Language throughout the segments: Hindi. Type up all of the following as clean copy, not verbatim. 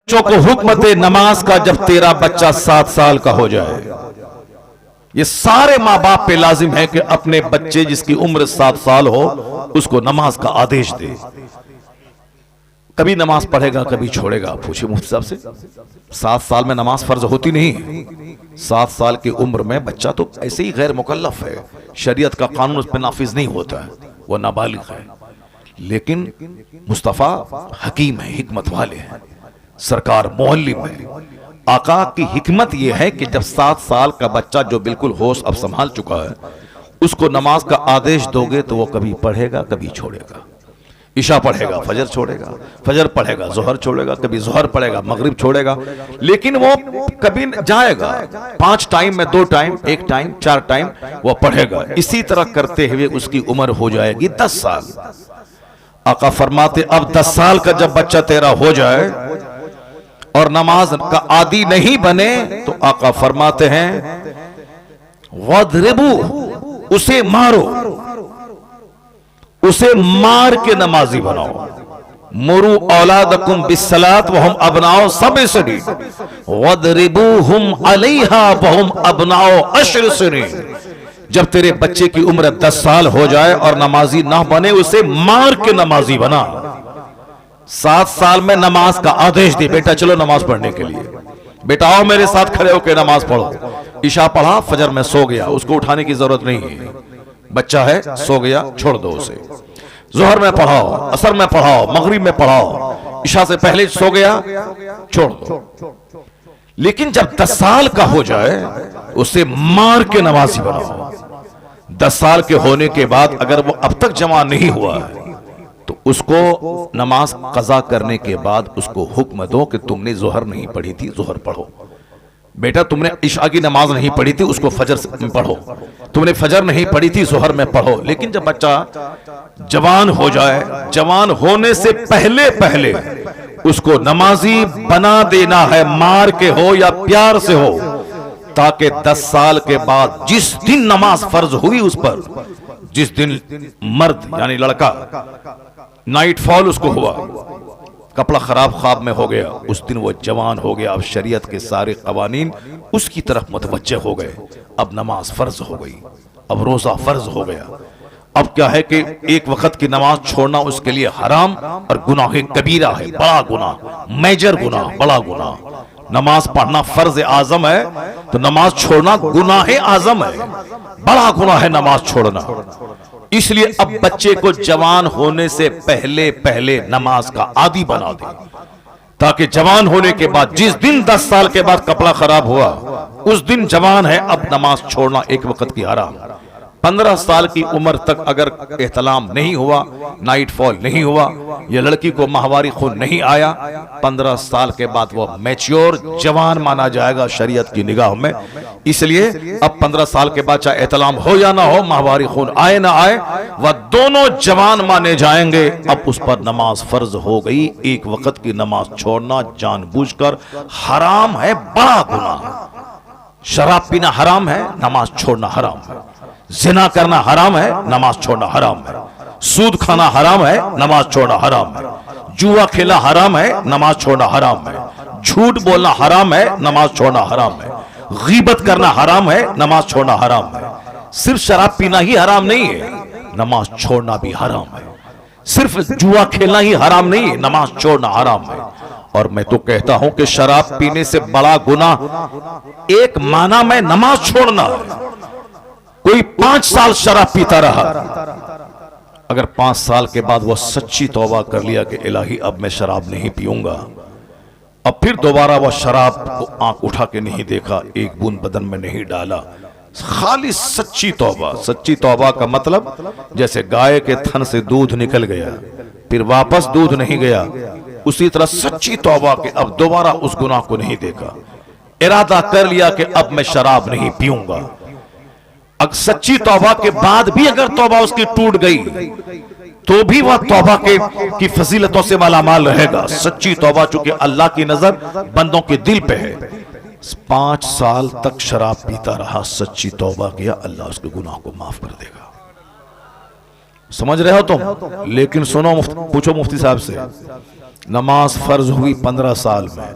बच्चों को हुक्म दे नमाज का जब तेरा बच्चा 7 साल का हो जाए। ये सारे माँ बाप पे लाजिम है कि अपने बच्चे जिसकी उम्र 7 साल हो उसको नमाज का आदेश दे। कभी नमाज पढ़ेगा कभी छोड़ेगा। पूछिए मुफ्ती साहब से, 7 साल में नमाज फर्ज होती नहीं। 7 साल की उम्र में बच्चा तो ऐसे ही गैर मुकल्लफ है, शरीयत का कानून उस पर नाफिज नहीं होता है, वो नाबालिग है। लेकिन मुस्तफा हकीम है, हिकमत वाले हैं। सरकार मोहल्लिम है। आका की हिकमत यह है कि जब 7 साल का बच्चा जो बिल्कुल होश अब संभाल चुका है उसको नमाज का आदेश दोगे तो वो कभी पढ़ेगा कभी छोड़ेगा। इशा पढ़ेगा फजर छोड़ेगा, फजर पढ़ेगा जोहर छोड़ेगा, कभी जोहर पढ़ेगा मगरिब छोड़ेगा, लेकिन वो कभी जाएगा 5 टाइम में 2 टाइम, 1 टाइम, 4 टाइम वो पढ़ेगा। इसी तरह करते हुए उसकी उम्र हो जाएगी 10 साल। आका फरमाते अब 10 साल का जब बच्चा तेरा हो जाए और नमाज का आदी नहीं बने तो आका फरमाते हैं वद्रिबू, उसे मारो, उसे मार के नमाजी बनाओ। मुरु औलादकुम बिस्सलात वहुम अबनाओ सब'i सनीन वद्रिबूहुम अलैहा वहुम अबनाओ 10 सनीन। जब तेरे बच्चे की उम्र 10 साल हो जाए और नमाजी ना बने उसे मार के नमाजी बना। 7 साल में नमाज का आदेश दे, बेटा चलो नमाज पढ़ने के लिए, बेटा आओ मेरे साथ खड़े होकर नमाज पढ़ो। इशा पढ़ा फजर में सो गया, उसको उठाने की जरूरत नहीं है, बच्चा है सो गया छोड़ दो उसे। जोहर में पढ़ाओ, असर में पढ़ाओ, मगरिब में पढ़ाओ, इशा से पहले सो गया छोड़ दो। लेकिन जब 10 साल का हो जाए उसे मार के नमाजी बनाओ। 10 साल के होने के बाद अगर वो अब तक जमा नहीं हुआ है तो उसको नमाज कज़ा करने के बाद उसको हुक्म दो कि तुमने जोहर नहीं पढ़ी थी जोहर पढ़ो, बेटा तुमने इशा की नमाज नहीं पढ़ी थी उसको फजर में पढ़ो, तुमने फजर नहीं पढ़ी थी जोहर में पढ़ो। लेकिन जब बच्चा जवान हो जाए, जवान होने से पहले पहले उसको नमाजी बना देना है, मार के हो या प्यार से हो, ताकि 10 साल के बाद जिस दिन नमाज फर्ज हुई उस पर, जिस दिन मर्द यानी लड़का नाइट फॉल उसको हुआ, कपड़ा खराब ख्वाब में हो गया, उस दिन वो जवान हो गया। अब शरीयत के सारे कवानीन उसकी तरफ मुतवज्जे हो गए। अब नमाज फर्ज हो गई, अब रोजा फर्ज हो गया। अब क्या है कि एक वक्त की नमाज छोड़ना उसके लिए हराम और गुनाह कबीरा है, बड़ा गुनाह, मेजर गुनाह, बड़ा गुनाह। नमाज पढ़ना फर्ज आजम है तो नमाज छोड़ना गुनाह आजम है, बड़ा गुनाह है नमाज छोड़ना। इसलिए अब बच्चे को जवान होने से पहले पहले नमाज का आदी बना दे, ताकि जवान होने के बाद जिस दिन 10 साल के बाद कपड़ा खराब हुआ उस दिन जवान है, अब नमाज छोड़ना एक वक्त की हराम। 15 साल की उम्र तक अगर एहतलाम नहीं हुआ, नाइट फॉल नहीं हुआ, यह लड़की को माहवारी खून नहीं आया, 15 साल के बाद वह मैच्योर जवान माना जाएगा शरीयत की निगाह में। इसलिए अब 15 साल के बाद चाहे एहतलाम हो या ना हो, माहवारी खून आए ना आए, वह दोनों जवान माने जाएंगे। अब उस पर नमाज फर्ज हो गई। एक वक्त की नमाज छोड़ना जानबूझकर हराम है, बड़ा गुनाह। शराब पीना हराम है, नमाज छोड़ना हराम है। जिना करना हराम है, नमाज छोड़ना हराम है। सूद खाना हराम है, नमाज छोड़ना हराम है। जुआ खेलना हराम है, नमाज छोड़ना हराम है। झूठ बोलना हराम है, नमाज छोड़ना हराम है। गीबत करना हराम है, नमाज छोड़ना हराम है। सिर्फ शराब पीना ही हराम नहीं है, नमाज छोड़ना भी हराम है। सिर्फ जुआ खेलना ही हराम नहीं है, नमाज छोड़ना हराम है। और मैं तो कहता हूं कि शराब पीने से बड़ा गुनाह एक माना में नमाज छोड़ना है। कोई 5 साल शराब पीता रहा, अगर 5 साल के बाद वह सच्ची तौबा कर लिया कि इलाही अब मैं शराब नहीं पीऊंगा, अब फिर दोबारा वह शराब को आंख उठा के नहीं देखा, एक बूंद बदन में नहीं डाला, खाली सच्ची तौबा। सच्ची तौबा का मतलब जैसे गाय के थन से दूध निकल गया फिर वापस दूध नहीं गया, उसी तरह सच्ची तौबा के अब दोबारा उस गुनाह को नहीं देखा, इरादा कर लिया कि अब मैं शराब नहीं पीऊंगा। अगर सच्ची तौबा के बाद भी अगर तौबा उसकी टूट गई तो भी वह तौबा की फजीलतों से मालामाल रहेगा। सच्ची तौबा चूंकि अल्लाह की नजर बंदों के दिल पे है। 5 साल तक शराब पीता रहा, सच्ची तौबा किया, अल्लाह उसके गुनाह को माफ कर देगा। समझ रहे हो तुम? लेकिन सुनो, पूछो मुफ्ती साहब से, नमाज फर्ज हुई 15 साल में,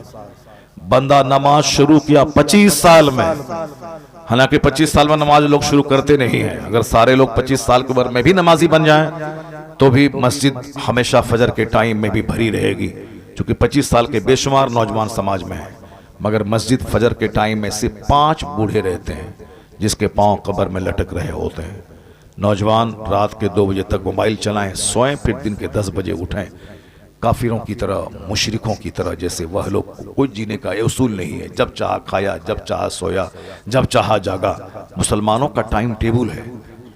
बंदा नमाज शुरू किया 25 साल में। हालांकि 25 साल में नमाज लोग शुरू करते नहीं हैं। अगर सारे लोग 25 साल की उम्र में भी नमाजी बन जाएं तो भी मस्जिद हमेशा फजर के टाइम में भी भरी रहेगी, क्योंकि 25 साल के बेशुमार नौजवान समाज में हैं, मगर मस्जिद फजर के टाइम में सिर्फ 5 बूढ़े रहते हैं जिसके पांव कब्र में लटक रहे होते हैं। नौजवान रात के 2 बजे तक मोबाइल चलाएं, सोएं, फिर दिन के 10 बजे उठें। काफिरों की तरह, मुशरिकों की तरह, जैसे वह लोग कोई जीने का ये उसूल नहीं है। जब चाहा खाया, जब चाहा सोया, जब चाहा जागा। मुसलमानों का टाइम टेबल है,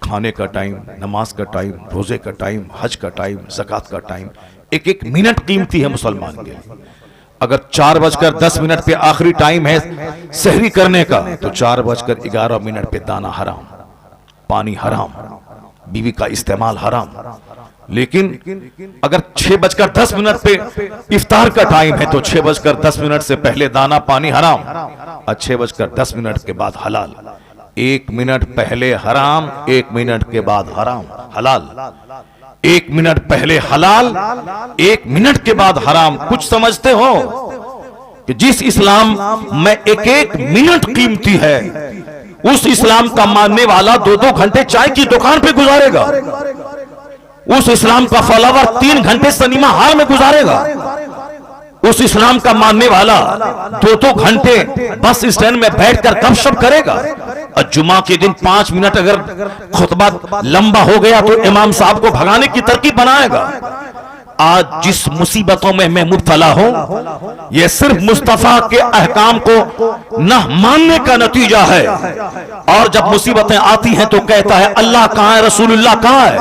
खाने का टाइम, नमाज का टाइम, रोजे का टाइम, हज का टाइम, ज़कात का टाइम। एक एक मिनट कीमती है मुसलमान के लिए। अगर 4:10 पे आखिरी टाइम है सहरी करने का, तो 4:11 पे दाना हराम, पानी हराम, बीवी का इस्तेमाल हराम। लेकिन अगर 6:10 पे इफ्तार का टाइम है तो 6:10 से पहले दाना पानी हराम और 6:10 के बाद हलाल। 1 मिनट पहले हराम, 1 मिनट के बाद हराम हलाल। 1 मिनट पहले हलाल, 1 मिनट के बाद हराम। कुछ समझते हो कि जिस इस्लाम में एक एक मिनट कीमती है, उस इस्लाम का मानने वाला 2-2 घंटे चाय की दुकान पे गुजारेगा। उस इस्लाम का फॉलोवर 3 घंटे सिनेमा हॉल में गुजारेगा। उस इस्लाम का मानने वाला 2-2 घंटे बस स्टैंड में बैठकर गपशप करेगा। और जुमा के दिन 5 मिनट अगर खुतबा लंबा हो गया तो इमाम साहब को भगाने की तरकीब बनाएगा। आज जिस मुसीबतों में मैं मुब्तला हूं, यह सिर्फ मुस्तफा के अहकाम को न मानने का नतीजा है। और जब मुसीबतें आती हैं तो कहता है अल्लाह कहां है, रसूलुल्लाह कहां है।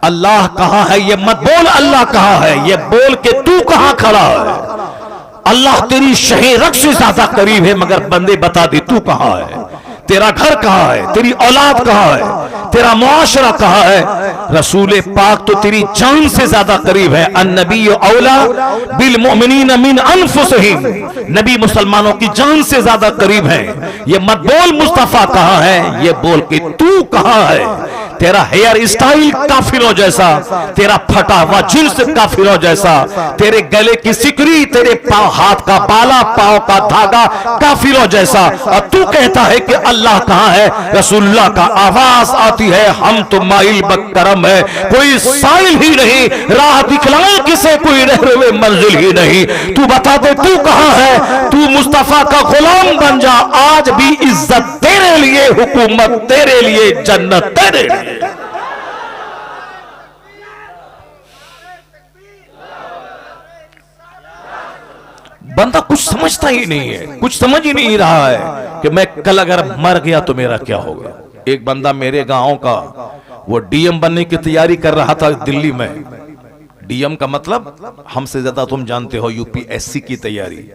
अल्लाह कहां है ये मत बोल, अल्लाह कहां है ये बोल के तू कहां खड़ा है। अल्लाह तेरी शहीरक से ज्यादा करीब है, मगर बंदे बता दे तू कहां है, तेरा घर कहां है, तेरी औलाद कहां है, तेरा मुआशरा कहां है। रसूल पाक तो तेरी जान से ज्यादा करीब है। अन्नबी औला बिल मोमिनीन मिन अनफुसिहिम, नबी मुसलमानों की जान से ज्यादा करीब है। ये मत बोल मुस्तफा कहां है, ये बोल के तू कहां है। तेरा हेयर स्टाइल काफिरों जैसा, तेरा फटा हुआ जींस काफिरों जैसा, तेरे गले की सिकरी, तेरे पांव हाथ का बाला, पांव का धागा काफिरों जैसा। और तू कहता है कि अल्लाह कहां है। रसूलुल्लाह का आवाज आती है हम तो माइल बकरम है, कोई साइल ही नहीं, राह दिखलाए किसे कोई रह हुए मंजिल ही नहीं। तू बता दे तू कहां है। तू मुस्तफा का गुलाम बन जा, आज भी इज्जत तेरे लिए, हुकूमत तेरे लिए, जन्नत तेरे लिए। बंदा कुछ समझता ही नहीं है, कुछ समझ ही नहीं रहा है कि मैं कल अगर मर गया तो मेरा क्या होगा। एक बंदा मेरे गांव का, वो डीएम बनने की तैयारी कर रहा था दिल्ली में। डीएम का मतलब हमसे ज्यादा तुम जानते हो, यूपीएससी की तैयारी,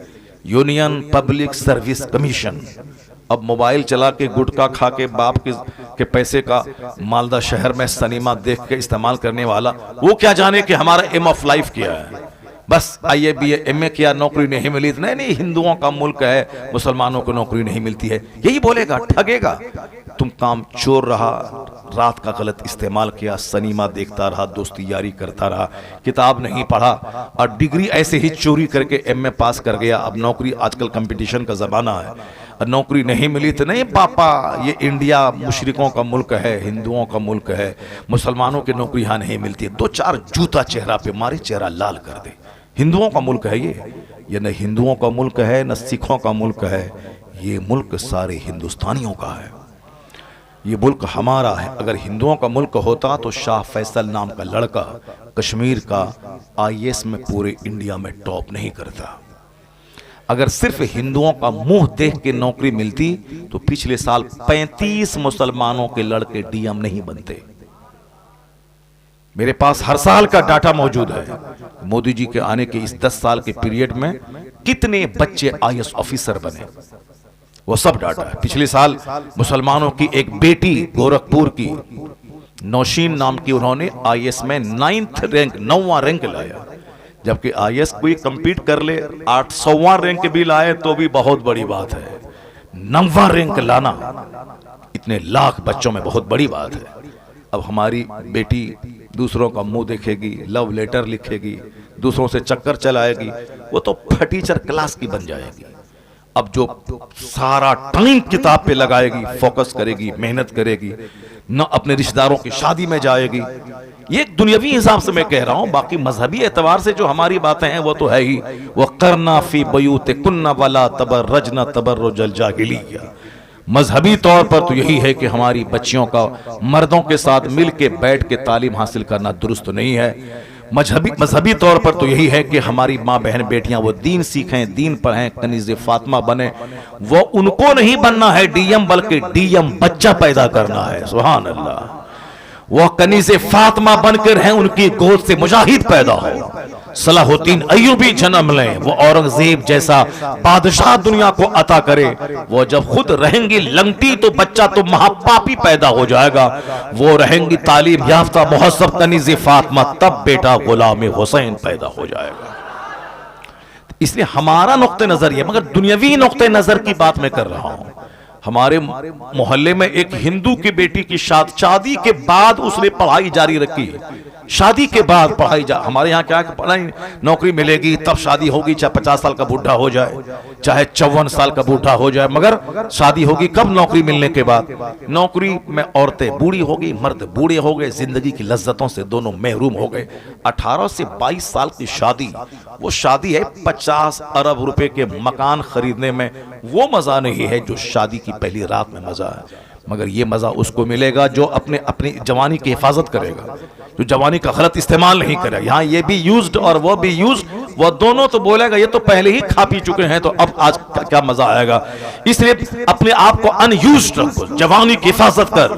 यूनियन पब्लिक सर्विस कमीशन। अब मोबाइल चला के, गुटखा खा के, बाप के पैसे का मालदा शहर में सिनेमा देख के इस्तेमाल करने वाला, वो क्या जाने कि हमारा एम ऑफ लाइफ क्या है। बस आईए बीए एमए किया, नौकरी नहीं मिली। नहीं, हिंदुओं का मुल्क है, मुसलमानों को नौकरी नहीं मिलती है, यही बोलेगा, ठगेगा। तुम काम चोर रहा, रात का गलत इस्तेमाल किया, सिनेमा देखता रहा, दोस्ती यारी करता रहा, किताब नहीं पढ़ा और डिग्री ऐसे ही चोरी करके एमए पास कर गया। अब नौकरी, आजकल कंपटीशन का जमाना है, नौकरी नहीं मिली तो नहीं पापा, ये इंडिया मुशरिकों का मुल्क है, हिंदुओं का मुल्क है, मुसलमानों की नौकरी यहाँ नहीं मिलती है। 2-4 जूता चेहरा पे मारे, चेहरा लाल कर दे। हिंदुओं का मुल्क है ये न हिंदुओं का मुल्क है, न सिखों का मुल्क है, ये मुल्क सारे हिंदुस्तानियों का है। ये मुल्क हमारा है। अगर हिंदुओं का मुल्क होता तो शाह फैसल नाम का लड़का कश्मीर का आईएएस में पूरे इंडिया में टॉप नहीं करता। अगर सिर्फ हिंदुओं का मुंह देख के नौकरी मिलती तो पिछले साल 35 मुसलमानों के लड़के डीएम नहीं बनते। मेरे पास हर साल का डाटा मौजूद है। मोदी जी के आने के इस 10 साल के पीरियड में कितने बच्चे आईएएस ऑफिसर बने, वो सब डाटा है। पिछले साल मुसलमानों की एक बेटी गोरखपुर की नौशीन नाम की, उन्होंने आईएएस में 9वां रैंक लाया। जबकि आईएएस कोई कंपीट कर ले 800वां रैंक भी लाए तो भी बहुत बड़ी बात है। 9वां रैंक लाना इतने लाख बच्चों में बहुत बड़ी बात है। अब हमारी बेटी दूसरों का मुंह देखेगी, लव लेटर लिखेगी, दूसरों से चक्कर चलाएगी, वो तो फटीचर क्लास की बन जाएगी। अब जो सारा टाइम किताब पे लगाएगी, फोकस करेगी, मेहनत करेगी, न अपने रिश्तेदारों की शादी में जाएगी। ये दुनियावी हिसाब से मैं कह रहा हूं, बाकी मजहबी एतबार से जो हमारी बातें हैं वो तो है ही। वो करना फी बयूतिकुन्ना वला तबर्रजना तबर्रुजल जाहिलिया। मजहबी तौर पर तो यही है कि हमारी बच्चियों का मर्दों के साथ मिल के बैठ के तालीम हासिल करना दुरुस्त नहीं है। मजहबी तौर पर तो यही है कि हमारी माँ बहन बेटियां वो दीन सीखें, दीन पढ़ें, कनीज़े फातिमा बने। वो उनको नहीं बनना है डीएम, बल्कि डीएम बच्चा पैदा करना है। सुभान अल्लाह। वो कनीज़े फातिमा बनकर हैं, उनकी गोद से मुजाहिद पैदा हो। सलाहुद्दीन अय्यूबी जन्म लें, वो औरंगजेब जैसा बादशाह दुनिया को अता करे। वो जब खुद रहेंगी लंगटी तो बच्चा तो महापापी पैदा हो जाएगा। वो रहेंगी तालीम याफ्ता मुहस्सब कनीज़े फातिमा, तब बेटा गुलाम हुसैन पैदा हो जाएगा। इसलिए हमारा नुक्ते नजर ये, मगर दुनियावी नुक्ते नजर की बात मैं कर रहा हूं। हमारे मोहल्ले में एक हिंदू की बेटी की शादी के बाद उसने पढ़ाई जारी रखी। शादी के बाद पढ़ाई हमारे यहाँ क्या पढ़ाई, नौकरी मिलेगी तब शादी होगी, चाहे 50 साल का बूढ़ा हो जाए, चाहे 54 साल का बूढ़ा हो जाए, मगर शादी होगी कब? नौकरी मिलने के बाद। नौकरी में औरतें बूढ़ी हो गई, मर्द बूढ़े हो गए, जिंदगी की लज्जतों से दोनों महरूम हो गए। 18 से 22 साल की शादी, वो शादी है 50 अरब रुपए के मकान खरीदने में। वो मजा नहीं है जो शादी की पहली रात में मजा है। मगर ये मजा उसको मिलेगा जो अपनी जवानी की हिफाजत करेगा, जो जवानी का गलत इस्तेमाल नहीं करेगा। यहाँ ये भी यूज्ड और वो भी यूज्ड, वो दोनों तो बोलेगा ये तो पहले ही खा पी चुके हैं, तो अब आज क्या मजा आएगा। इसलिए अपने आप को अनयूज्ड रखो, जवानी की हिफाजत कर,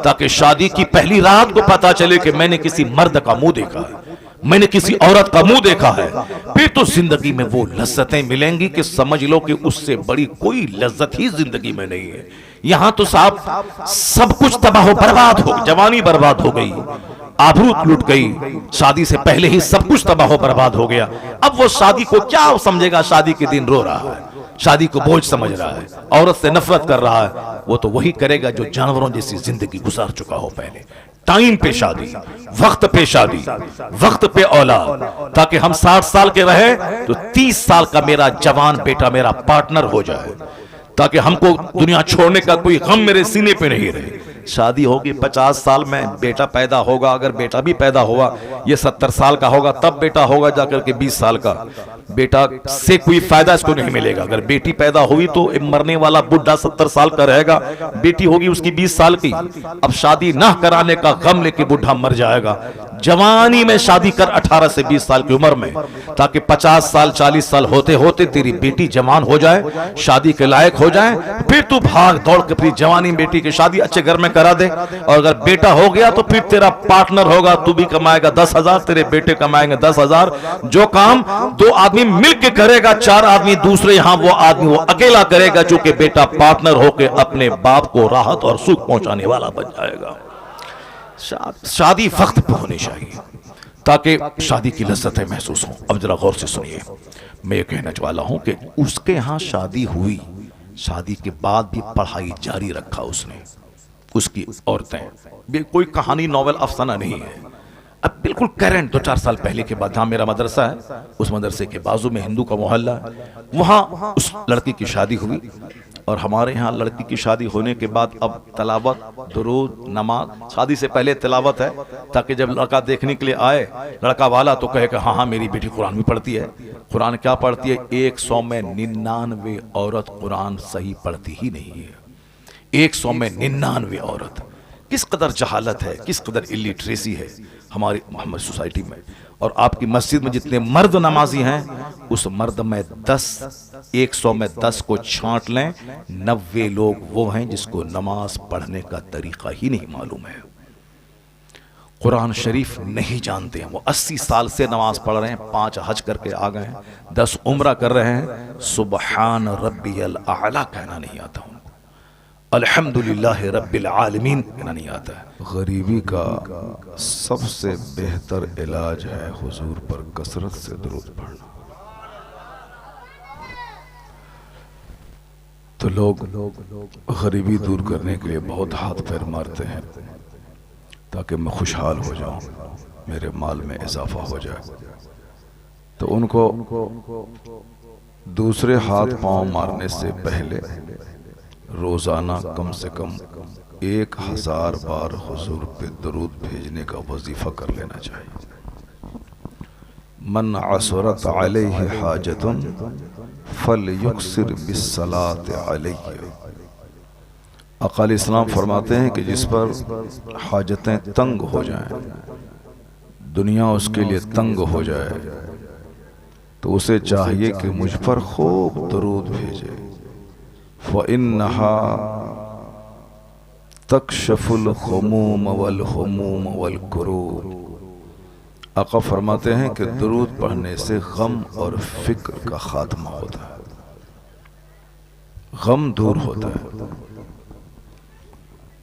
ताकि शादी की पहली रात को पता चले कि मैंने किसी मर्द का मुंह देखा है, मैंने किसी औरत का मुंह देखा है। फिर तो जिंदगी में वो लज्जतें मिलेंगी कि समझ लो कि उससे बड़ी कोई लज्जत ही जिंदगी में नहीं है। यहां तो साहब सब कुछ तबाह बर्बाद हो, जवानी बर्बाद हो गई, आबरू लुट गई, शादी से पहले ही सब कुछ तबाह बर्बाद हो गया। अब वो शादी को क्या समझेगा? शादी के दिन रो रहा है, शादी को बोझ समझ रहा है, औरत से नफरत कर रहा है। वो तो वही करेगा जो जानवरों जैसी जिंदगी गुजार चुका हो पहले। टाइम पे शादी, वक्त पे शादी, वक्त पे औलाद, ताकि हम 60 साल के रहे तो 30 साल का मेरा जवान बेटा मेरा पार्टनर हो जाए, ताकि हमको दुनिया छोड़ने का कोई गम मेरे सीने पे नहीं रहे। शादी होगी 50 साल में, बेटा पैदा होगा, अगर बेटा भी पैदा हुआ ये 70 साल का होगा, तब बेटा होगा जाकर के 20 साल का। बेटा से कोई फायदा इसको नहीं मिलेगा। अगर बेटी पैदा हुई तो मरने वाला बुढ़ा 70 साल का रहेगा, बेटी होगी उसकी 20 साल की। अब शादी ना कराने का गम लेके बुढ़ा मर जाएगा। जवानी में शादी कर 18 से 20 साल की उम्र में, ताकि 50 साल 40 साल होते होते तेरी बेटी जवान हो जाए, शादी के लायक हो जाए। फिर तू भाग दौड़ के अपनी जवानी बेटी की शादी अच्छे घर में करा दे। और अगर बेटा हो गया तो फिर तेरा पार्टनर होगा, तू भी कमाएगा 10,000, तेरे बेटे कमाएंगे 10,000। जो काम 2 आदमी मिलके करेगा, 4 आदमी दूसरे, यहां वो आदमी वो अकेला करेगा, चूंकि बेटा पार्टनर होकर अपने बाप को राहत और सुख पहुंचाने वाला बन जाएगा। शादी वक्त पे होनी चाहिए ताकि शादी की लज्जतें महसूस हों। अब जरा गौर से सुनिए, मैं ये कहना वाला हूं कि उसके यहां शादी हुई, शादी के बाद भी पढ़ाई जारी रखा उसने, उसकी औरतें, कोई कहानी नॉवेल अफसाना नहीं है। अब बिल्कुल करंट 2-4 साल पहले के बाद, जहां मेरा मदरसा है उस मदरसे के बाजू में हिंदू का मोहल्ला है, वहां उस लड़की की शादी हुई। और हमारे यहाँ लड़की की शादी होने के बाद अब तलावत, दुरूद, नमाज, शादी से पहले तिलावत है, ताकि जब लड़का देखने के लिए आए लड़का वाला तो कहे कि हाँ हाँ मेरी बेटी कुरान भी पढ़ती है। कुरान क्या पढ़ती है? 100 में 99 औरत कुरान सही पढ़ती ही नहीं है। 100 में 99 औरत। किस कदर जहालत है, किस कदर इलिटरेसी है हमारी मोहम्मद सोसाइटी में। और आपकी मस्जिद में जितने मर्द नमाजी हैं, उस मर्द में 100 में 10 को छांट लें, 90 लोग वो हैं जिसको नमाज पढ़ने का तरीका ही नहीं मालूम है, कुरान शरीफ नहीं जानते हैं। वो 80 साल से नमाज पढ़ रहे हैं, 5 हज करके आ गए हैं, 10 उम्रा कर रहे हैं, सुबहान रब्बियल आला कहना नहीं आता उनको, अल्हम्दुलिल्लाह रब्बिल आलमीन कहना नहीं आता है। गरीबी का सबसे बेहतर इलाज है हुजूर पर कसरत से दुरूद पढ़ना। तो लोग गरीबी दूर करने के लिए बहुत हाथ पैर मारते हैं ताकि मैं खुशहाल हो जाऊं, मेरे माल में इजाफा हो जाए। तो उनको दूसरे हाथ पांव मारने से पहले रोजाना कम से कम 1000 बार हुजूर पे दरूद भेजने का वजीफा कर लेना चाहिए। मन असरत अलैहि हाजतुन फलयुक्सिर बिस्सलात अलैहि। अकाल इस्लाम फरमाते हैं कि जिस पर हाजतें तंग हो जाएं, दुनिया उसके लिए तंग हो जाए, तो उसे चाहिए कि मुझ पर खूब दरूद भेजे। फ़इन्नहा तकशफुल खुमूम वल हुमूम वल कुरूब। आका फरमाते हैं कि दरूद पढ़ने से गम और फिक्र का खात्मा होता है, गम दूर होता है।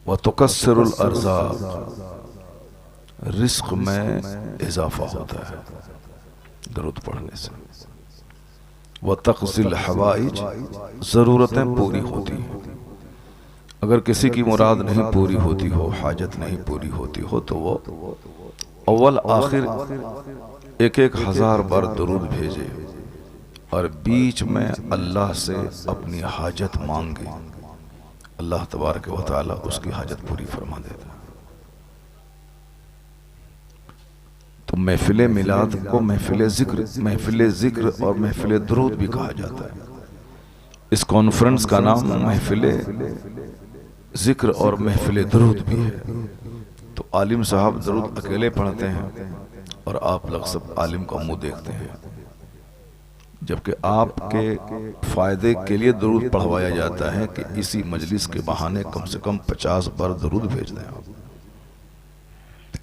व तुकस्सिरुल अर्ज़ाक़, रिस्क में इजाफा होता है दरूद पढ़ने से। व तक़ज़िल हवाइज, ज़रूरतें पूरी होती हैं। अगर किसी की मुराद नहीं पूरी होती हो, हाजत नहीं पूरी होती हो, तो वो अव्वल आखिर 1000 बार दरूद भेजे और बीच में अल्लाह से अपनी हाजत मांगे। अल्लाह तबारक व तआला उसकी हाजत पूरी फरमा देता है। तो महफिल मिलाद को महफिल जिक्र और महफिल दरूद भी कहा जाता है। इस कॉन्फ्रेंस का नाम महफिल जिक्र और महफिल दरूद भी है। तो आलिम साहब दरूद अकेले पढ़ते हैं और आप लोग सब आलिम का मुंह देखते हैं, जबकि आपके फायदे के लिए दरूद पढ़वाया जाता है कि इसी मजलिस के बहाने कम से कम 50 बार दरूद भेज दें आप।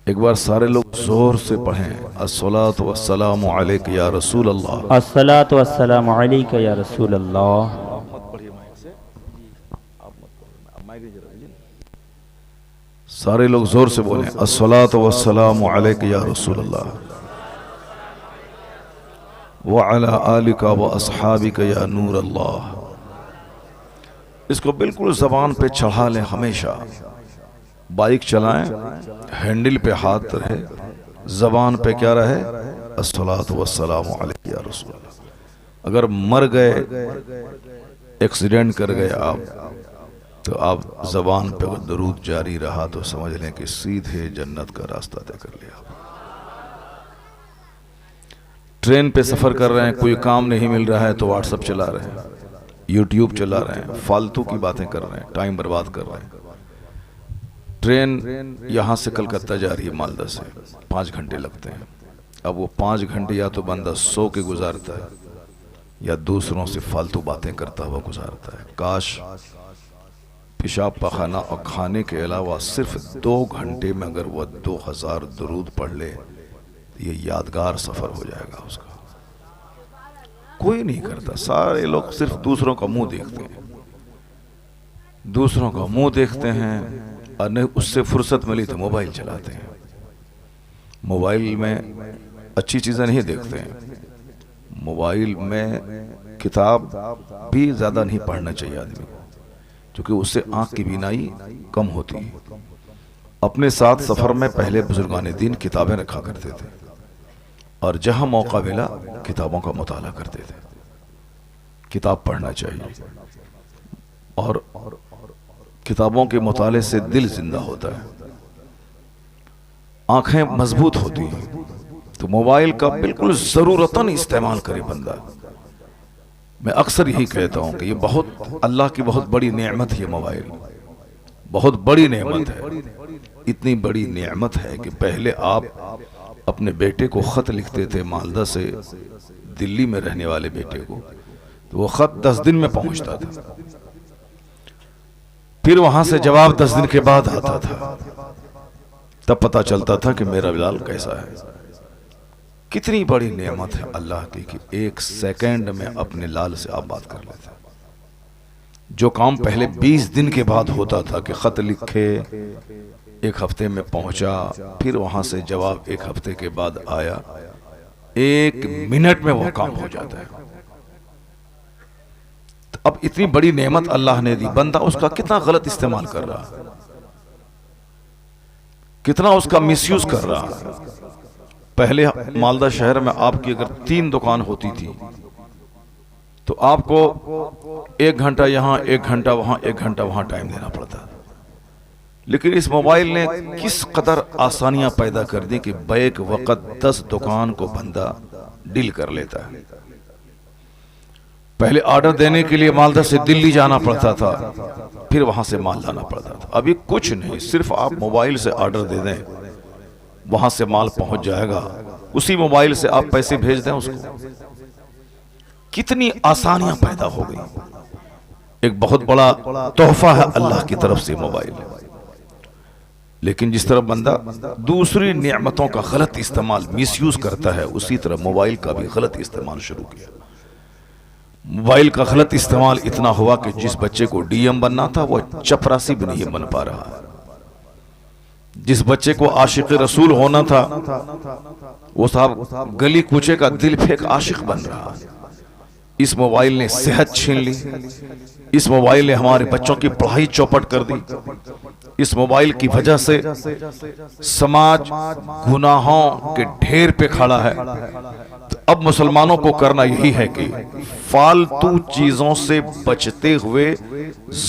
एक बार सारे लोग जोर से पढ़ें, अस्सलातु वस्सलामु अलैका या रसूल अल्लाह। अस्सलातु वस्सलामु अलैका या रसूल अल्लाह। सारे लोग जोर से बोलें, अस्सलातु वस्सलामु अलैका या रसूल अल्लाह व अला आलिका व अस्हाबिका या नूर अल्लाह। इसको बिल्कुल जबान पे चढ़ा लें हमेशा। बाइक चलाएं, हैंडल पे हाथ रहे, जबान पे क्या रहे, अस्सलातु वस्सलामु अलैका या रसूल अल्लाह। अगर मर गए, एक्सीडेंट कर गए आप, तो आप जबान पे दरूद जारी रहा तो समझ लें कि सीधे जन्नत का रास्ता तय कर लिया। ट्रेन पे सफर कर रहे हैं, कोई काम नहीं मिल रहा है तो व्हाट्सएप चला रहे हैं, यूट्यूब चला रहे हैं, फालतू की बातें कर रहे हैं, टाइम बर्बाद कर रहे हैं। ट्रेन यहाँ से कलकत्ता जा रही है, मालदा से 5 घंटे लगते हैं। अब वो 5 घंटे या तो बंदा सो के गुजारता है या दूसरों से फालतू बातें करता हुआ गुजारता है। काश पेशाब पखाना और खाने के अलावा सिर्फ 2 घंटे में अगर वह 2000 दरूद पढ़ ले, ये यादगार सफर हो जाएगा उसका। कोई नहीं करता, सारे लोग सिर्फ दूसरों का मुंह देखते हैं, दूसरों का मुंह देखते हैं, और नहीं उससे फुर्सत मिली तो मोबाइल चलाते हैं। मोबाइल में अच्छी चीजें नहीं देखते हैं। मोबाइल में किताब भी ज्यादा नहीं पढ़ना चाहिए आदमी को, क्योंकि उससे आंख की बीनाई कम होती है। अपने साथ सफर में पहले बुजुर्गान दीन किताबें रखा करते थे और जहां मौका मिला किताबों का मुताला करते थे। किताब पढ़ना चाहिए और किताबों के मुताले से दिल जिंदा होता है, आंखें मजबूत होती हैं। तो मोबाइल का बिल्कुल जरूरतन इस्तेमाल करे बंदा। मैं अक्सर यही कहता हूं कि ये बहुत अल्लाह की बहुत बड़ी नेमत है। मोबाइल बहुत बड़ी नेमत है। इतनी बड़ी नेमत है कि पहले आप अपने बेटे को खत लिखते थे, मालदा से दिल्ली में रहने वाले बेटे को, तो वो खत 10 दिन में पहुंचता था। फिर वहां से जवाब 10 दिन के बाद आता था, तब पता चलता था कि मेरा बिलाल कैसा है। कितनी बड़ी नेमत है अल्लाह की कि 1 सेकंड में अपने लाल से आप बात कर लेते हैं। जो काम पहले 20 दिन के बाद होता था कि खत लिखे, 1 हफ्ते में पहुंचा, फिर वहां से जवाब 1 हफ्ते के बाद आया, 1 मिनट में वो काम हो जाता है। तो अब इतनी बड़ी नेमत अल्लाह ने दी, बंदा उसका कितना गलत इस्तेमाल कर रहा है, कितना उसका मिसयूज कर रहा है। पहले मालदा शहर में आपकी अगर 3 दुकान होती थी तो आपको 1 घंटा यहाँ, 1 घंटा वहां, 1 घंटा वहां टाइम देना पड़ता था। लेकिन इस मोबाइल ने किस कदर आसानियां पैदा कर दी कि बैक वक्त 10 दुकान को बंदा डील कर लेता है। पहले ऑर्डर देने के लिए मालदा से दिल्ली जाना पड़ता था, फिर वहां से माल लाना पड़ता था। अभी कुछ नहीं, सिर्फ आप मोबाइल से ऑर्डर दे दें, वहां से माल पहुंच जाएगा, उसी मोबाइल से आप पैसे भेज दें उसको। कितनी आसानियां पैदा हो गई। एक बहुत बड़ा तोहफा है अल्लाह की तरफ से मोबाइल। लेकिन जिस तरह बंदा दूसरी नियमतों का गलत इस्तेमाल, मिसयूज करता है, उसी तरह मोबाइल का भी गलत इस्तेमाल शुरू किया। मोबाइल का गलत इस्तेमाल इतना हुआ कि जिस बच्चे को डीएम बनना था वो चपरासी भी नहीं बन पा रहा है। जिस बच्चे को आशिक रसूल होना था वो साहब गली कूचे का दिल फेंक आशिक बन रहा है। इस मोबाइल ने सेहत छीन ली, इस मोबाइल ने हमारे बच्चों की पढ़ाई चौपट कर दी। इस मोबाइल की वजह से समाज गुनाहों के ढेर पे खड़ा है। तो अब मुसलमानों को करना यही है कि फालतू चीजों से बचते हुए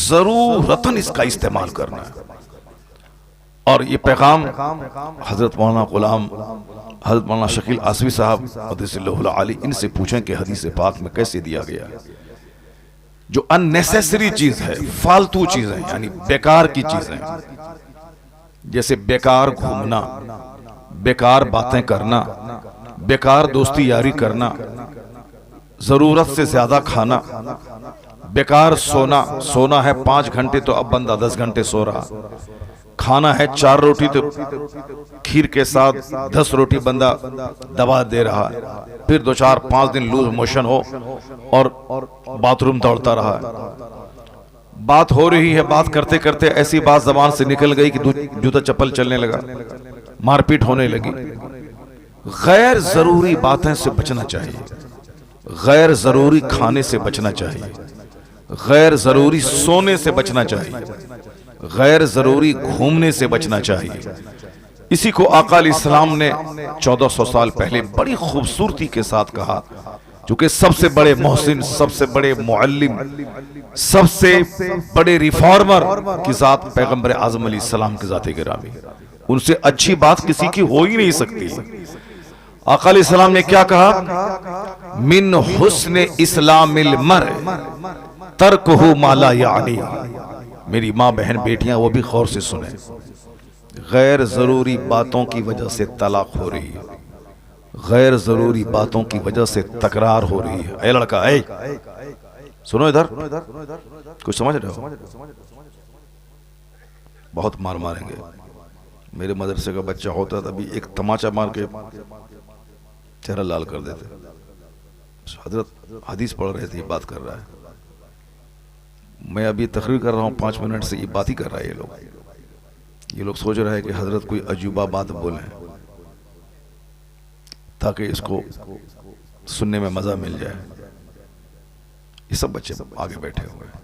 जरूरतन इसका इस्तेमाल करना है। और ये पैगाम हजरत मौलाना गुलाम, हजरत मौलाना शकील आसवी साहब क़द्दसल्लाहु अलैहि, इनसे पूछें कि हदीस पाक में कैसे दिया गया है। जो अननेसेसरी चीज है, फालतू चीजें, यानी बेकार की चीजें, जैसे बेकार घूमना, बेकार बातें करना, बेकार दोस्ती यारी करना, जरूरत से ज्यादा खाना, बेकार सोना है 5 घंटे तो अब बंदा 10 घंटे सो रहा, खाना है 4 रोटी तो खीर के साथ 10 रोटी बंदा दबा दे रहा है, फिर 2-4-5 दिन लूज मोशन हो और बाथरूम दौड़ता रहा है। बात हो रही है, बात करते करते ऐसी बात जबान से निकल गई कि जूता चप्पल चलने लगा, मारपीट होने लगी। गैर जरूरी बातें से बचना चाहिए, गैर जरूरी खाने से बचना चाहिए, गैर जरूरी सोने से बचना चाहिए, गैर जरूरी घूमने से बचना चाहिए। इसी को आका अलैहिस्सलाम ने 1400 साल पहले बड़ी खूबसूरती के साथ कहा, क्योंकि सबसे बड़े मोहसिन, सबसे बड़े मुअल्लिम, सबसे बड़े रिफॉर्मर की जात पैगंबर आज़म अलैहिस्सलाम की जात गिरामी, उनसे अच्छी बात किसी की हो ही नहीं सकती। आका अलैहिस्सलाम ने क्या कहा? मिन हुस्न इस्लामिल मर तर्कुहु मा ला यानी। मेरी माँ बहन बेटियां वो भी गौर से सुने, गैर जरूरी बातों की वजह से तलाक हो रही है, गैर जरूरी बातों की वजह से तकरार हो रही है। ए लड़का, ए सुनो इधर, कुछ समझ रहे हो? बहुत मार मारेंगे। मेरे मदरसे का बच्चा होता था, अभी एक तमाचा मार के चेहरा लाल कर देते। हजरत हदीस पढ़ रहे थे, ये बात कर रहा है, मैं अभी तकरीर कर रहा हूँ, 5 मिनट से ये बात ही कर रहा है। ये लोग सोच रहे हैं कि हजरत कोई अजूबा बात बोले ताकि इसको सुनने में मजा मिल जाए। ये सब बच्चे आगे बैठे हुए हैं,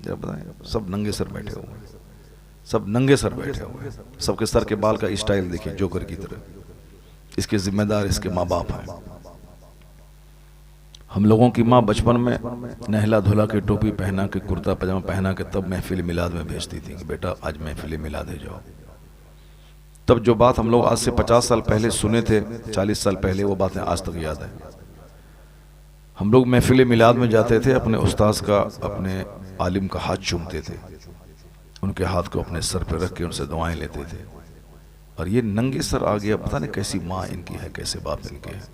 जरा बताएं, सब नंगे सर बैठे हुए हैं, सब नंगे सर बैठे हुए हैं। सबके सर के बाल का स्टाइल देखिए जोकर की तरह। इसके जिम्मेदार इसके माँ बाप हैं। हम लोगों की माँ बचपन में नहला धुला के टोपी पहना के कुर्ता पजामा पहना के तब महफिल मिलाद में भेजती थी कि बेटा आज महफिल मिलाद है जाओ। तब जो बात हम लोग आज से 50 साल पहले सुने थे, 40 साल पहले, वो बातें आज तक याद है। हम लोग महफिल मिलाद में जाते थे, अपने उस्ताद का, अपने आलिम का हाथ चूमते थे, उनके हाथ को अपने सर पर रख के उनसे दुआएं लेते थे। और ये नंगे सर आ गया, पता नहीं कैसी माँ इनकी है, कैसे बाप इनके हैं।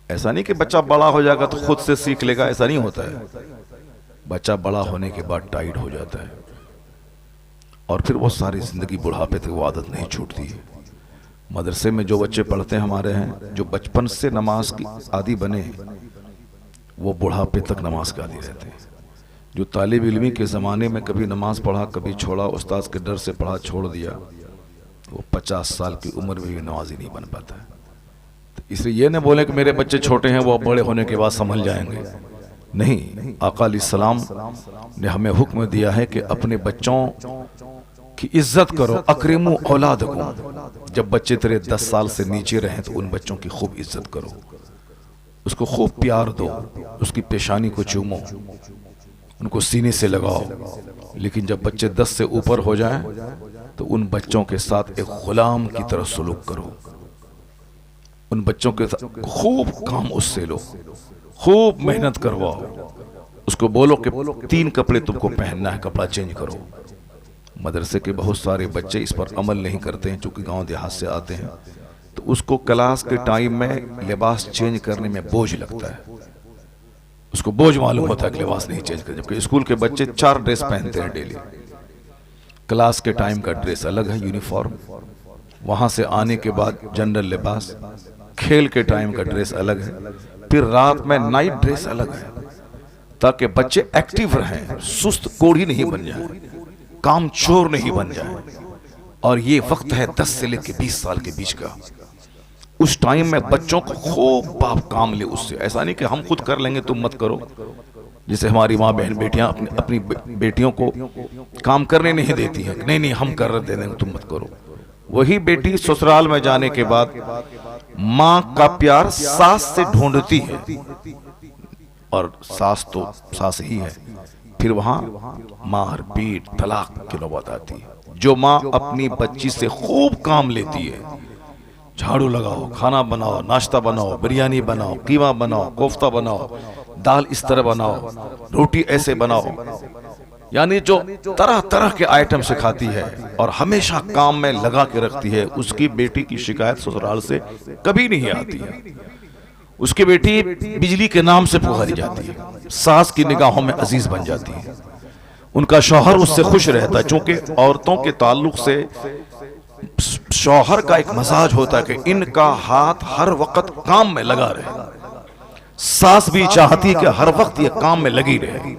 ऐसा नहीं कि बच्चा बड़ा हो जाएगा तो खुद से सीख लेगा, ऐसा नहीं होता है। बच्चा बड़ा होने के बाद टाइट हो जाता है और फिर वो सारी जिंदगी बुढ़ापे तक वो आदत नहीं छूटती है। मदरसे में जो बच्चे पढ़ते हैं हमारे हैं, जो बचपन से नमाज की आदी बने, वो बुढ़ापे तक नमाज के आदी रहते हैं। जो तालिब इल्मी के ज़माने में कभी नमाज पढ़ा, कभी छोड़ा, उस्ताद के डर से पढ़ा छोड़ दिया, वो 50 साल की उम्र में भी नमाजी नहीं बन पाता है। तो इसलिए ये न बोले कि मेरे बच्चे छोटे हैं, वो बड़े होने के बाद संभल जाएंगे। नहीं, आका अलैहिस्सलाम ने हमें हुक्म दिया है कि अपने बच्चों कि इज्जत करो। अकरिमु औलादकुम, जब बच्चे तेरे 10 साल से नीचे रहें तो उन बच्चों की खूब इज्जत करो, उसको खूब प्यार दो, उसकी पेशानी को चूमो, उनको सीने से लगाओ। लेकिन जब बच्चे 10 से ऊपर हो जाएं तो उन बच्चों के साथ एक गुलाम की तरह सलूक करो। उन बच्चों के साथ खूब काम उससे लो, खूब मेहनत करवाओ, उसको बोलो कि 3 कपड़े तुमको पहनना है, कपड़ा चेंज करो। मदरसे के बहुत सारे बच्चे इस पर अमल नहीं करते हैं, चूंकि गांव देहात से आते हैं, तो उसको क्लास के टाइम में लिबास चेंज करने में बोझ लगता है, उसको बोझ मालूम होता है कि लिबास नहीं चेंज कर। जबकि स्कूल के बच्चे 4 ड्रेस पहनते हैं डेली। क्लास के टाइम का ड्रेस अलग है, यूनिफॉर्म, वहां से आने के बाद जनरल लिबास, खेल के टाइम का ड्रेस अलग है, फिर रात में नाइट ड्रेस अलग है, ताकि बच्चे एक्टिव रहें, सुस्त कोढ़ी नहीं बन जाए, काम चोर नहीं बन जाए। और ये वक्त है 10 से लेकर 20 साल के बीच का। उस टाइम में बच्चों को खूब बाप काम ले उससे। ऐसा नहीं कि हम खुद कर लेंगे तुम मत करो, जैसे हमारी माँ बहन बेटियां अपनी बेटियों को काम करने नहीं देती हैं, नहीं नहीं हम कर दे देंगे तुम मत करो। वही बेटी ससुराल में जाने के बाद माँ का प्यार सास से ढूंढती है, और सास तो सास ही है, फिर वहां मार पीट तलाक की नौबत आती है। जो माँ अपनी बच्ची से खूब काम लेती है, झाड़ू लगाओ, खाना बनाओ, नाश्ता बनाओ, बिरयानी बनाओ, कीमा बनाओ, कोफ्ता बनाओ, दाल इस तरह बनाओ, रोटी ऐसे बनाओ, यानी जो तरह तरह के आइटम सिखाती है और हमेशा काम में लगा के रखती है, उसकी बेटी की शिकायत ससुराल से कभी नहीं आती है। उसकी बेटी बिजली के नाम से पुकारी जाती है, सास की निगाहों में अजीज बन जाती है, उनका शौहर उससे खुश रहता है। चूंकि औरतों के ताल्लुक से शौहर का एक मजाज होता है कि इनका हाथ हर वक्त काम में लगा रहे, सास भी चाहती है कि हर वक्त ये काम में लगी रहे।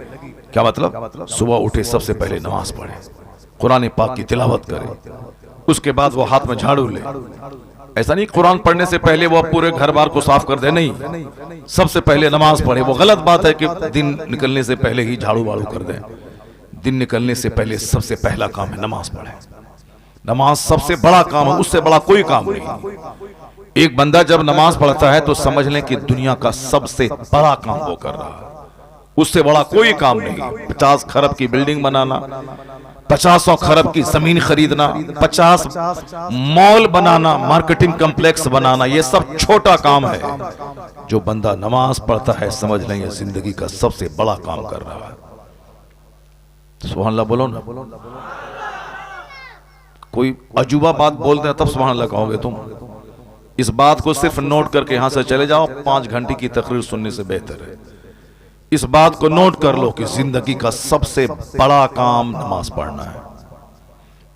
क्या मतलब? सुबह उठे सबसे पहले नमाज पढ़े, कुरान पाक की तिलावत करे, उसके बाद वो हाथ में झाड़ू ले। ऐसा नहीं कुरान पढ़ने से पहले वो पूरे घर बार को साफ कर दे, नहीं, सबसे पहले नमाज पढ़े। वो गलत बात है कि दिन निकलने से पहले ही झाड़ू वाड़ू कर दे। दिन निकलने से पहले सबसे पहला काम है नमाज पढ़े। नमाज सबसे बड़ा काम है, उससे बड़ा कोई काम नहीं। एक बंदा जब नमाज पढ़ता है तो समझ लें कि दुनिया का सबसे बड़ा काम वो कर रहा है, उससे बड़ा कोई काम नहीं। 50 खरब की बिल्डिंग बनाना, 50 खरब की जमीन खरीदना, 50 मॉल बनाना, मार्केटिंग कॉम्प्लेक्स बनाना, ये सब छोटा काम है। जो बंदा नमाज पढ़ता है समझ लें ये जिंदगी का सबसे बड़ा काम कर रहा है। सुभान अल्लाह बोलो ना। कोई अजूबा बात बोलते हैं तब सुभान अल्लाह कहोगे तुम। इस बात को सिर्फ नोट करके यहां से चले जाओ, 5 घंटे की तकरीर सुनने से बेहतर है। इस बात को नोट कर लो कि जिंदगी का सबसे बड़ा काम नमाज पढ़ना है।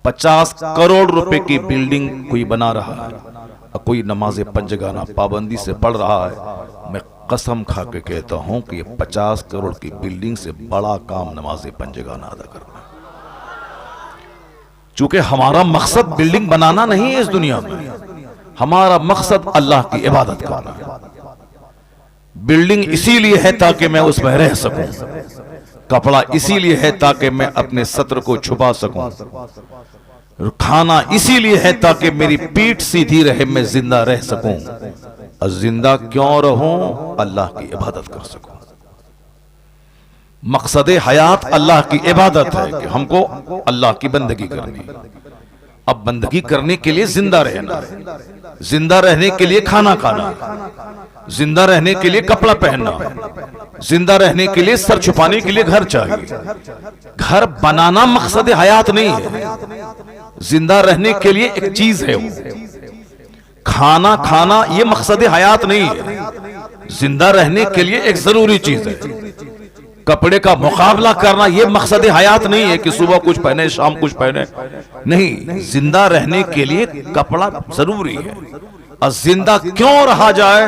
50 करोड़ रुपए की बिल्डिंग कोई बना रहा है और कोई नमाज पंजगाना पाबंदी से पढ़ रहा है, मैं कसम खा के कहता हूं कि 50 करोड़ की बिल्डिंग से बड़ा काम नमाज पंजगाना अदा करना है। चूंकि हमारा मकसद बिल्डिंग बनाना नहीं है इस दुनिया में, हमारा मकसद अल्लाह की इबादत करना है। बिल्डिंग इसीलिए है ताकि मैं उसमें रह सकूं, कपड़ा इसीलिए है ताकि मैं अपने सत्र को छुपा सकूं, खाना इसीलिए है ताकि मेरी पीठ सीधी रहे, मैं जिंदा रह सकूं। और जिंदा क्यों रहूं? अल्लाह की इबादत कर सकूं। मकसद हयात अल्लाह की इबादत है कि हमको अल्लाह की बंदगी करनी है। अब बंदगी करने के लिए जिंदा रहना है, जिंदा रहने के लिए खाना खाना, जिंदा रहने के लिए कपड़ा पहनना, जिंदा रहने के लिए सर छुपाने के लिए घर चाहिए। घर बनाना मकसद हयात नहीं है, जिंदा रहने के लिए एक चीज है वो। खाना खाना ये मकसद हयात नहीं है, जिंदा रहने के लिए एक जरूरी चीज है। कपड़े का मुकाबला करना ये मकसद हयात नहीं है कि सुबह कुछ पहने शाम कुछ पहने, नहीं, जिंदा रहने के लिए कपड़ा जरूरी है। और जिंदा क्यों रहा जाए?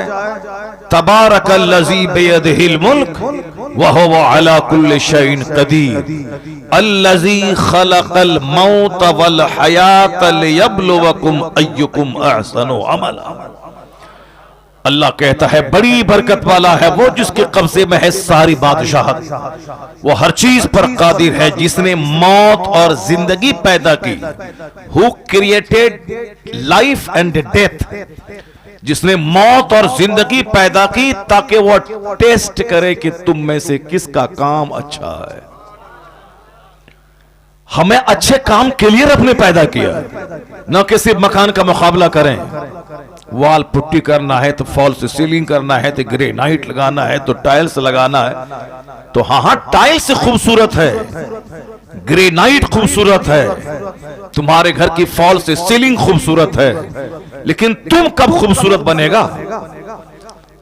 तबारकल्लज़ी बियदिहिल मुल्क व हुवा अला कुल्लि शैइन क़दीर अल्लज़ी खलक़ल मौत वल हयात लियब्लुवकुम अय्युकुम अहसनु अमला। अल्लाह कहता है बड़ी बरकत वाला है वो जिसके कब्जे में है सारी बादशाहत। वो हर चीज पर कादिर है, जिसने मौत और जिंदगी पैदा की। Who created life and death, जिसने मौत और जिंदगी पैदा की ताकि वो टेस्ट करे कि तुम में से किसका काम अच्छा है। हमें अच्छे काम के लिए रब ने पैदा किया, न कि सिर्फ मकान का मुकाबला करें। वॉल पुट्टी करना है तो फॉल्स सीलिंग करना है तो ग्रेनाइट लगाना है तो टाइल्स लगाना है। तो हाँ, टाइल्स खूबसूरत है, ग्रेनाइट खूबसूरत है, तुम्हारे घर की फॉल्स सीलिंग खूबसूरत है, लेकिन तुम कब खूबसूरत बनेगा?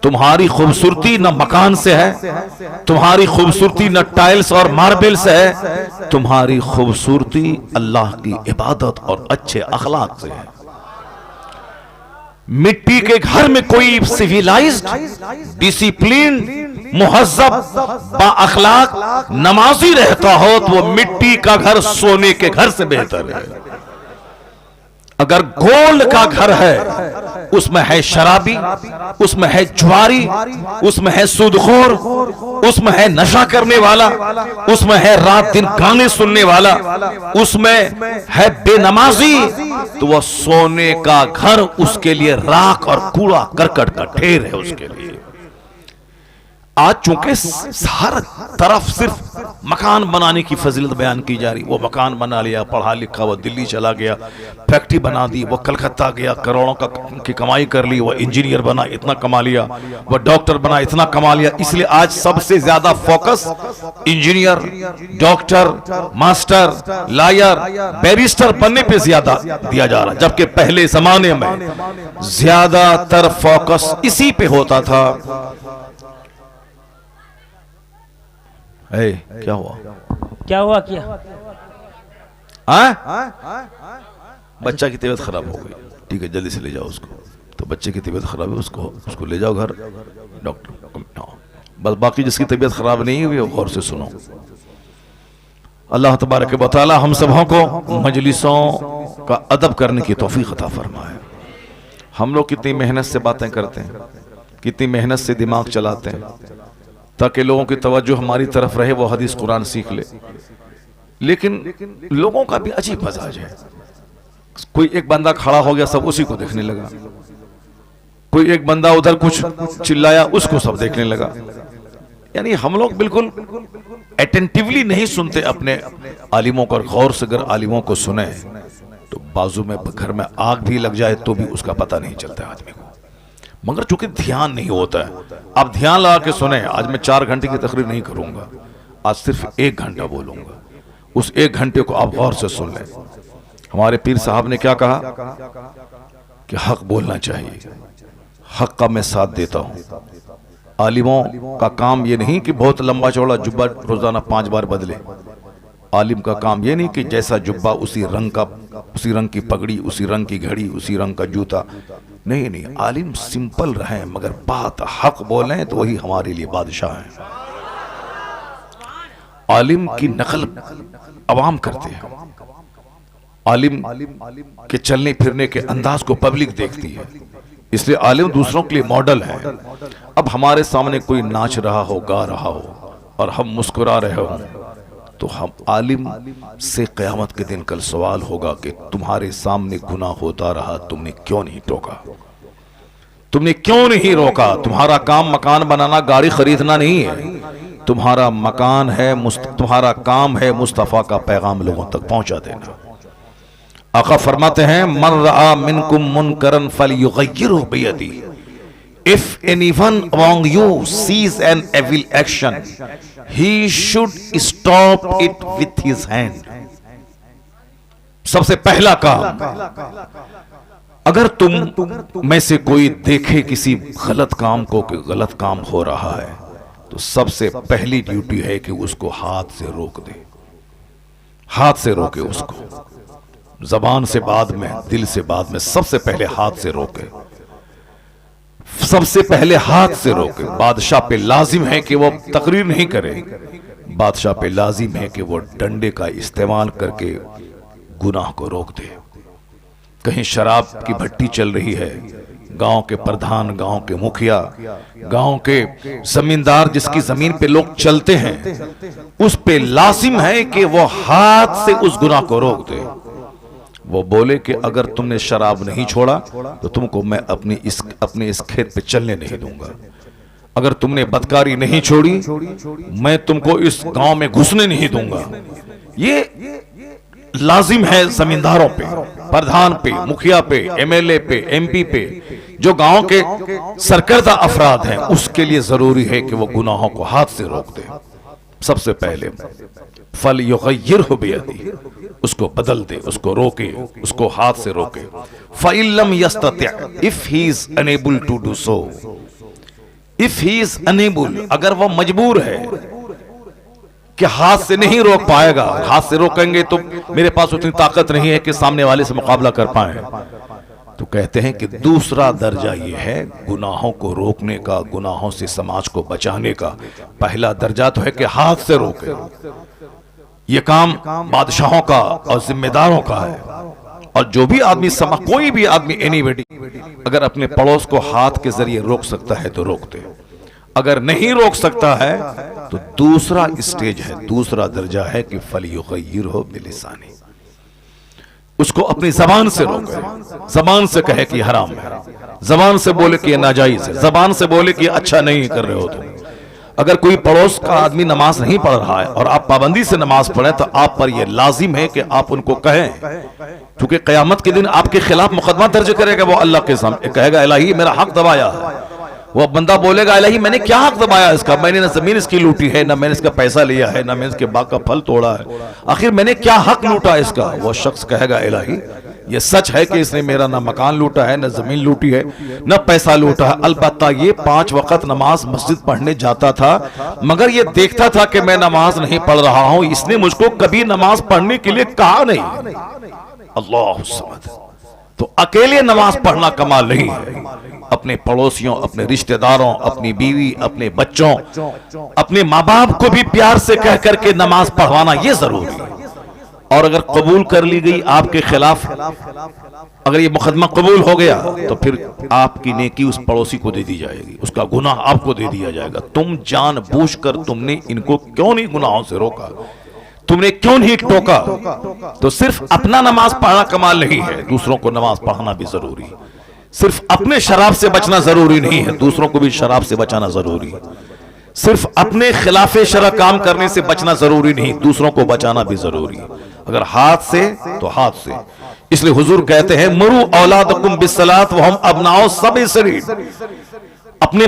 तुम्हारी खूबसूरती न मकान से है, तुम्हारी खूबसूरती न टाइल्स और मार्बल से है, तुम्हारी खूबसूरती अल्लाह की इबादत और अच्छे अखलाक से है। मिट्टी के घर में कोई सिविलाइज्ड, डिसिप्लिन, मुहज्जब, बाअखलाक, नमाजी रहता हो तो वो मिट्टी का घर सोने के घर से बेहतर है। अगर गोल्ड का घर है, उसमें है शराबी, उसमें है जुआरी, उसमें है सूदखोर, उसमें है नशा करने वाला, उसमें है रात दिन गाने सुनने वाला, उसमें है बेनमाजी, तो वह सोने का घर उसके लिए राख और कूड़ा करकट का ढेर है उसके लिए। आज चूंकि हर तरफ सिर्फ मकान बनाने की फजीलत बयान की जा रही, वो मकान बना लिया, पढ़ा लिखा, वो दिल्ली चला गया, फैक्ट्री बना दी, वो कलकत्ता गया, करोड़ों की कमाई कर ली, वो इंजीनियर बना, इतना कमा लिया, वो डॉक्टर बना, इतना कमा लिया। इसलिए आज सबसे ज्यादा focus engineer, doctor, master, lawyer, barrister बनने पे ज्यादा दिया जा रहा है, जबकि पहले जमाने में ज्यादातर फोकस इसी पे होता था। क्या हुआ? क्या हुआ? क्या बच्चा की तबीयत खराब हो गई, ठीक है, जल्दी से ले जाओ उसको। तो बच्चे की तबीयत खराब है, उसको ले जाओ घर डॉक्टर। बस बाकी जिसकी तबीयत खराब नहीं हुई वो गौर से सुनो। अल्लाह तबारक व तआला हम सबों को मजलिसों का अदब करने की तौफीक अता फरमाए। हम लोग कितनी मेहनत से बातें करते हैं, कितनी मेहनत से दिमाग चलाते हैं ताकि लोगों की तवज्जो हमारी तरफ रहे, वो हदीस कुरान सीख ले। लेकिन लोगों का भी अजीब मजाज है। कोई एक बंदा खड़ा हो गया, सब उसी को देखने लगा। कोई एक बंदा उधर कुछ चिल्लाया, उसको सब देखने लगा। यानी हम लोग बिल्कुल अटेंटिवली नहीं सुनते अपने आलिमों को। गौर से अगर आलिमों को सुने तो बाजू में घर में आग भी लग जाए तो भी उसका पता नहीं चलता आदमी को, मगर चूंकि ध्यान नहीं होता है। आप ध्यान लगा के सुने। आज मैं 4 घंटे की तकरीर नहीं करूंगा, आज सिर्फ 1 घंटा बोलूंगा। उस 1 घंटे को आप गौर से सुन लें। हमारे पीर साहब ने क्या कहा कि हक बोलना चाहिए, हक का मैं साथ देता हूं। आलिमों का काम ये नहीं कि बहुत लंबा चौड़ा जुब्बा रोजाना 5 बार बदले। आलिम का काम ये नहीं कि जैसा जुब्बा उसी रंग की पगड़ी, उसी रंग की घड़ी, उसी रंग का जूता। नहीं, आलिम सिंपल रहें मगर बात हक बोलें तो वही हमारे लिए बादशाह हैं। आलिम की नकल अवाम करते हैं, आलिम के चलने फिरने के अंदाज को पब्लिक देखती है, इसलिए आलिम दूसरों के लिए मॉडल है। अब हमारे सामने कोई नाच रहा हो, गा रहा हो और हम मुस्कुरा रहे हो तो हम आलिम से क़यामत के दिन कल सवाल होगा कि तुम्हारे सामने गुनाह होता रहा, तुमने क्यों नहीं टोका, तुमने क्यों नहीं रोका। तुम्हारा काम मकान बनाना, गाड़ी खरीदना नहीं है। तुम्हारा मकान है, तुम्हारा काम है मुस्तफ़ा का पैगाम लोगों तक पहुंचा देना। आका फरमाते हैं मन रआ मिनकुम मुनकरन फलयुगय्यिरहु बियदिही। If anyone among you sees an evil action, he should stop it with his hand. सबसे पहला काम, अगर तुम में से कोई देखे किसी गलत काम को कि गलत काम हो रहा है तो सबसे पहली ड्यूटी है कि उसको हाथ से रोक दे। हाथ से रोके उसको, जबान से बाद में, दिल से बाद में, सबसे पहले हाथ से रोके। सबसे पहले हाथ से रोके। बादशाह पे लाजिम है कि वो तकरीर नहीं करे, बादशाह पे लाजिम है कि वो डंडे का इस्तेमाल करके गुनाह को रोक दे। कहीं शराब की भट्टी चल रही है, गांव के प्रधान, गांव के मुखिया, गांव के जमींदार, जिसकी जमीन पे लोग चलते हैं, उस पे लाजिम है कि वो हाथ से उस गुनाह को रोक दे। वो बोले कि अगर तुमने शराब नहीं छोड़ा तो तुमको मैं अपने इस खेत पे चलने नहीं दूंगा। अगर तुमने बदकारी नहीं छोड़ी मैं तुमको इस गांव में घुसने नहीं दूंगा। ये लाजिम है जमींदारों पे, प्रधान पे, मुखिया पे, एमएलए पे, एमपी पे, जो गांव के सरकर्दा अफराद हैं, उसके लिए जरूरी है कि वो गुनाहों को हाथ से रोक दे। सबसे पहले फल युगय्यिरहु बियदिही, उसको बदल दे, उसको रोके, उसको हाथ से रोके। फ़इल्लम यस्तति', if he is unable to do so, if he is unable, अगर वो मजबूर है कि हाथ से नहीं रोक पाएगा, हाथ से रोकेंगे तो मेरे पास उतनी ताकत नहीं है कि सामने वाले से मुकाबला कर पाए, तो कहते हैं कि दूसरा दर्जा ये है गुनाहों को रोकने का, गुनाहों से समाज को बचाने का। पहला दर्जा तो है कि हाथ से रोके। ये काम बादशाहों का और जिम्मेदारों का है, और जो भी आदमी कोई भी आदमी, एनीबॉडी, अगर अपने पड़ोस को हाथ के जरिए रोक सकता है तो रोक दे। अगर नहीं रोक सकता है तो दूसरा स्टेज है, दूसरा दर्जा है कि फलयुगय्यिरहु बिलिसानी, उसको अपनी जबान से रोके। जबान से कहे कि हराम है, जबान से बोले कि ये नाजायज है, जबान से बोले कि अच्छा नहीं कर रहे हो तुम। अगर कोई पड़ोस का आदमी नमाज नहीं पढ़ रहा है और आप पाबंदी से नमाज पढ़ें तो आप पर यह लाजिम है कि आप उनको कहें, क्योंकि क़यामत के दिन आपके खिलाफ मुकदमा दर्ज करेगा वो अल्लाह के सामने, कहेगा इलाही मेरा हक दबाया है। वो बंदा बोलेगा इलाही मैंने क्या हक दबाया इसका, मैंने ना जमीन इसकी लूटी है, ना मैंने इसका पैसा लिया है, ना मैंने इसके बाग का फल तोड़ा है, आखिर मैंने क्या हक लूटा इसका। वो शख्स कहेगा इलाही ये सच है कि इसने मेरा ना मकान लूटा है, ना जमीन लूटी है, ना पैसा लूटा है, अलबत्ता ये 5 वक्त नमाज मस्जिद पढ़ने जाता था, मगर ये देखता था कि मैं नमाज नहीं पढ़ रहा हूं, इसने मुझको कभी नमाज पढ़ने के लिए कहा नहीं। अल्लाह समद। तो अकेले नमाज पढ़ना कमाल नहीं है, अपने पड़ोसियों, अपने रिश्तेदारों, अपनी बीवी, अपने बच्चों, अपने माँ बाप को भी प्यार से कह करके नमाज पढ़वाना ये जरूरी है। और अगर कबूल कर ली गई आपके खिलाफ, अगर ये मुकदमा कबूल हो गया तो फिर आपकी नेकी उस पड़ोसी को दे दी जाएगी, उसका गुनाह आपको दे दिया जाएगा। तुम जानबूझकर तुमने इनको क्यों नहीं गुनाहों से रोका, तुमने क्यों नहीं टोका। तो सिर्फ अपना नमाज पढ़ना कमाल नहीं है, दूसरों को नमाज पढ़ाना भी जरूरी है। सिर्फ अपने शराब से बचना जरूरी नहीं है, दूसरों को भी शराब से बचाना जरूरी है। सिर्फ अपने खिलाफे शरअ काम करने से बचना जरूरी नहीं, दूसरों को बचाना भी जरूरी है। अगर हाथ से तो हाथ से। इसलिए हुजूर कहते हैं मुरू औलादकुम बिस्सलात व हम अबनाओ सबई सरीर, अपने